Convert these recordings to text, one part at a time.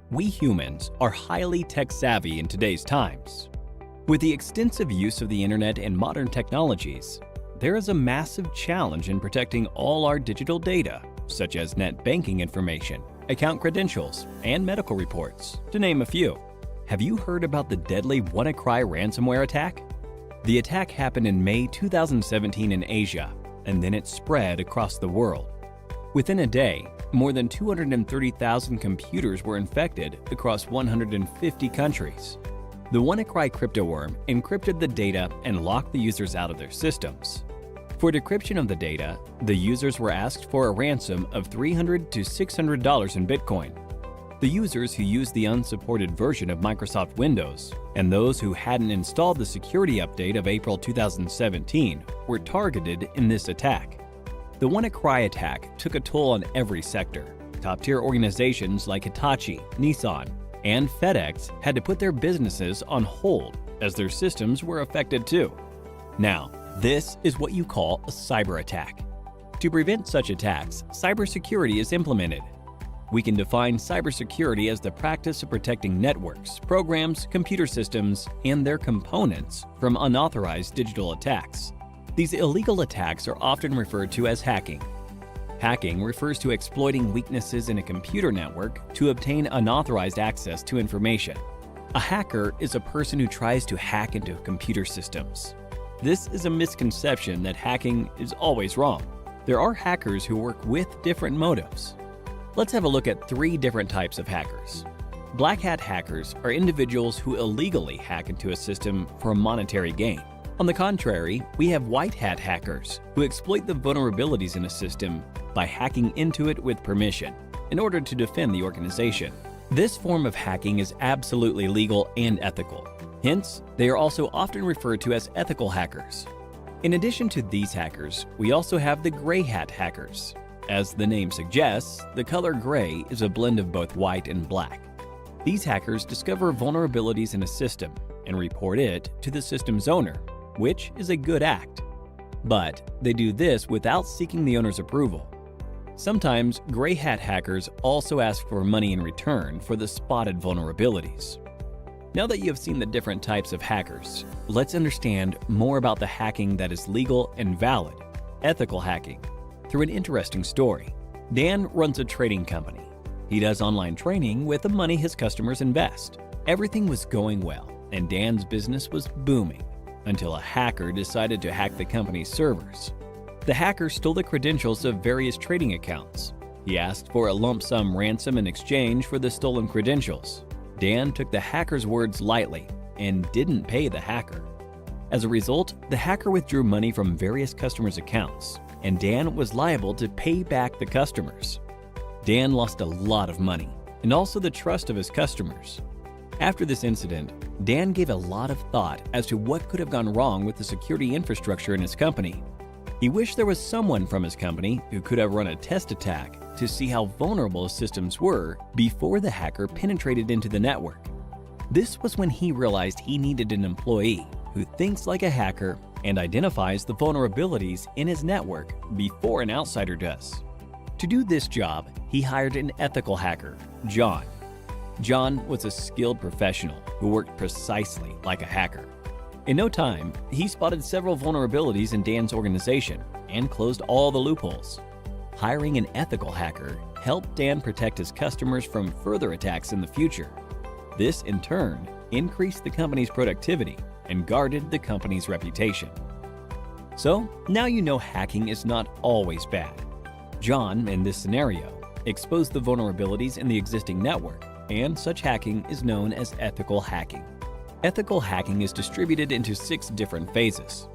We humans are highly tech-savvy in today's times. With the extensive use of the internet and modern technologies, there is a massive challenge in protecting all our digital data, such as net banking information, account credentials, and medical reports, to name a few. Have you heard about the deadly WannaCry ransomware attack? The attack happened in May 2017 in Asia, and then it spread across the world. Within a day, more than 230,000 computers were infected across 150 countries. The WannaCry cryptoworm encrypted the data and locked the users out of their systems. For decryption of the data, the users were asked for a ransom of $300 to $600 in Bitcoin. The users who used the unsupported version of Microsoft Windows and those who hadn't installed the security update of April 2017 were targeted in this attack. The WannaCry attack took a toll on every sector. Top-tier organizations like Hitachi, Nissan, and FedEx had to put their businesses on hold as their systems were affected too. Now, this is what you call a cyber attack. To prevent such attacks, cybersecurity is implemented. We can define cybersecurity as the practice of protecting networks, programs, computer systems, and their components from unauthorized digital attacks. These illegal attacks are often referred to as hacking. Hacking refers to exploiting weaknesses in a computer network to obtain unauthorized access to information. A hacker is a person who tries to hack into computer systems. This is a misconception that hacking is always wrong. There are hackers who work with different motives. Let's have a look at 3 different types of hackers. Black hat hackers are individuals who illegally hack into a system for monetary gain. On the contrary, we have white hat hackers who exploit the vulnerabilities in a system by hacking into it with permission in order to defend the organization. This form of hacking is absolutely legal and ethical. Hence, they are also often referred to as ethical hackers. In addition to these hackers, we also have the gray hat hackers. As the name suggests, the color gray is a blend of both white and black. These hackers discover vulnerabilities in a system and report it to the system's owner, which is a good act. But they do this without seeking the owner's approval. Sometimes gray hat hackers also ask for money in return for the spotted vulnerabilities. Now that you have seen the different types of hackers, let's understand more about the hacking that is legal and valid, ethical hacking, through an interesting story. Dan runs a trading company. He does online training with the money his customers invest. Everything was going well, and Dan's business was booming, until a hacker decided to hack the company's servers. The hacker stole the credentials of various trading accounts. He asked for a lump sum ransom in exchange for the stolen credentials. Dan took the hacker's words lightly and didn't pay the hacker. As a result, the hacker withdrew money from various customers' accounts, and Dan was liable to pay back the customers. Dan lost a lot of money and also the trust of his customers. After this incident, Dan gave a lot of thought as to what could have gone wrong with the security infrastructure in his company. He wished there was someone from his company who could have run a test attack to see how vulnerable his systems were before the hacker penetrated into the network. This was when he realized he needed an employee who thinks like a hacker and identifies the vulnerabilities in his network before an outsider does. To do this job, he hired an ethical hacker, John. John was a skilled professional who worked precisely like a hacker. In no time, he spotted several vulnerabilities in Dan's organization and closed all the loopholes. Hiring an ethical hacker helped Dan protect his customers from further attacks in the future. This, in turn, increased the company's productivity and guarded the company's reputation. So, now you know hacking is not always bad. John, in this scenario, exposed the vulnerabilities in the existing network, and such hacking is known as ethical hacking. Ethical hacking is distributed into 6 different phases.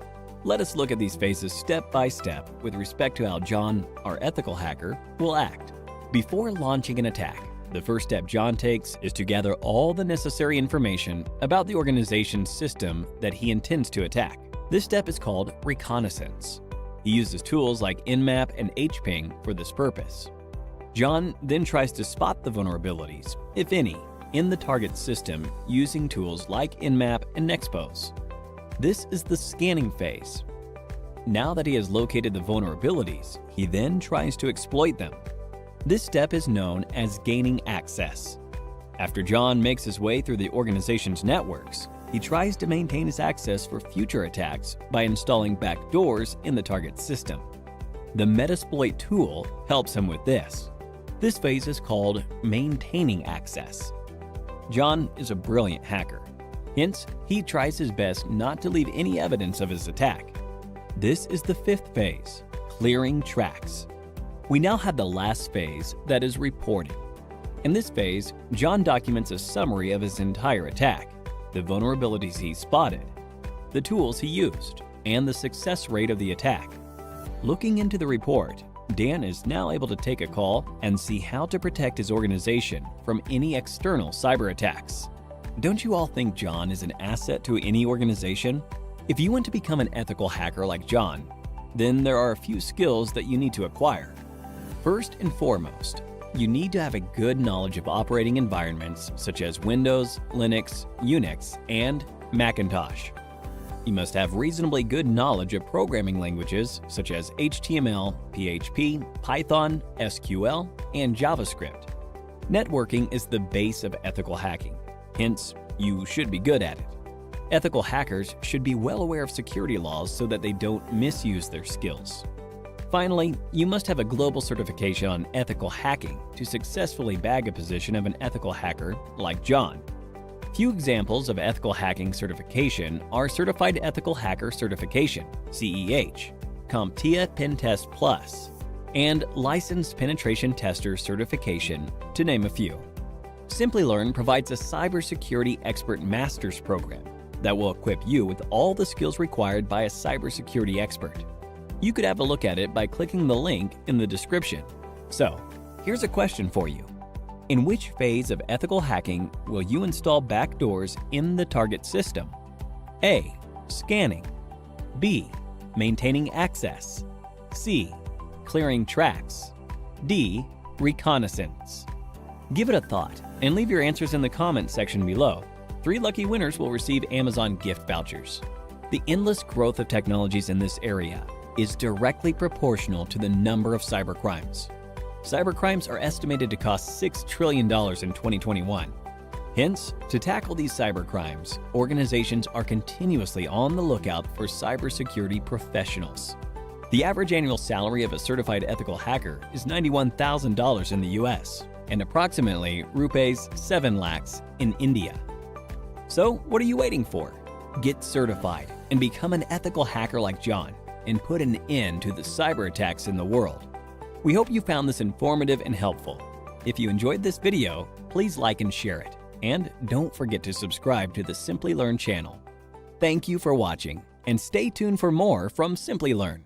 Let us look at these phases step by step with respect to how John, our ethical hacker, will act. Before launching an attack, the first step John takes is to gather all the necessary information about the organization's system that he intends to attack. This step is called reconnaissance. He uses tools like Nmap and hping for this purpose. John then tries to spot the vulnerabilities, if any, in the target system using tools like Nmap and Nexpose. This is the scanning phase. Now that he has located the vulnerabilities, he then tries to exploit them. This step is known as gaining access. After John makes his way through the organization's networks, he tries to maintain his access for future attacks by installing backdoors in the target system. The Metasploit tool helps him with this. This phase is called maintaining access. John is a brilliant hacker. Hence, he tries his best not to leave any evidence of his attack. This is the fifth phase, clearing tracks. We now have the last phase, that is reporting. In this phase, John documents a summary of his entire attack, the vulnerabilities he spotted, the tools he used, and the success rate of the attack. Looking into the report, Dan is now able to take a call and see how to protect his organization from any external cyber attacks. Don't you all think John is an asset to any organization? If you want to become an ethical hacker like John, then there are a few skills that you need to acquire. First and foremost, you need to have a good knowledge of operating environments such as Windows, Linux, Unix, and Macintosh. You must have reasonably good knowledge of programming languages such as HTML, PHP, Python, SQL, and JavaScript. Networking is the base of ethical hacking, hence, you should be good at it. Ethical hackers should be well aware of security laws so that they don't misuse their skills. Finally, you must have a global certification on ethical hacking to successfully bag a position of an ethical hacker like John. Few examples of ethical hacking certification are Certified Ethical Hacker Certification, CEH, CompTIA Pentest Plus, and Licensed Penetration Tester Certification, to name a few. Simplilearn provides a cybersecurity expert master's program that will equip you with all the skills required by a cybersecurity expert. You could have a look at it by clicking the link in the description. So, here's a question for you. In which phase of ethical hacking will you install backdoors in the target system? A. Scanning. B. Maintaining access. C. Clearing tracks. D. Reconnaissance. Give it a thought and leave your answers in the comments section below. 3 lucky winners will receive Amazon gift vouchers. The endless growth of technologies in this area is directly proportional to the number of cybercrimes. Cybercrimes are estimated to cost $6 trillion in 2021. Hence, to tackle these cybercrimes, organizations are continuously on the lookout for cybersecurity professionals. The average annual salary of a certified ethical hacker is $91,000 in the US and approximately rupees 7 lakhs in India. So, what are you waiting for? Get certified and become an ethical hacker like John and put an end to the cyber attacks in the world. We hope you found this informative and helpful. If you enjoyed this video, please like and share it. And don't forget to subscribe to the Simplilearn channel. Thank you for watching, and stay tuned for more from Simplilearn.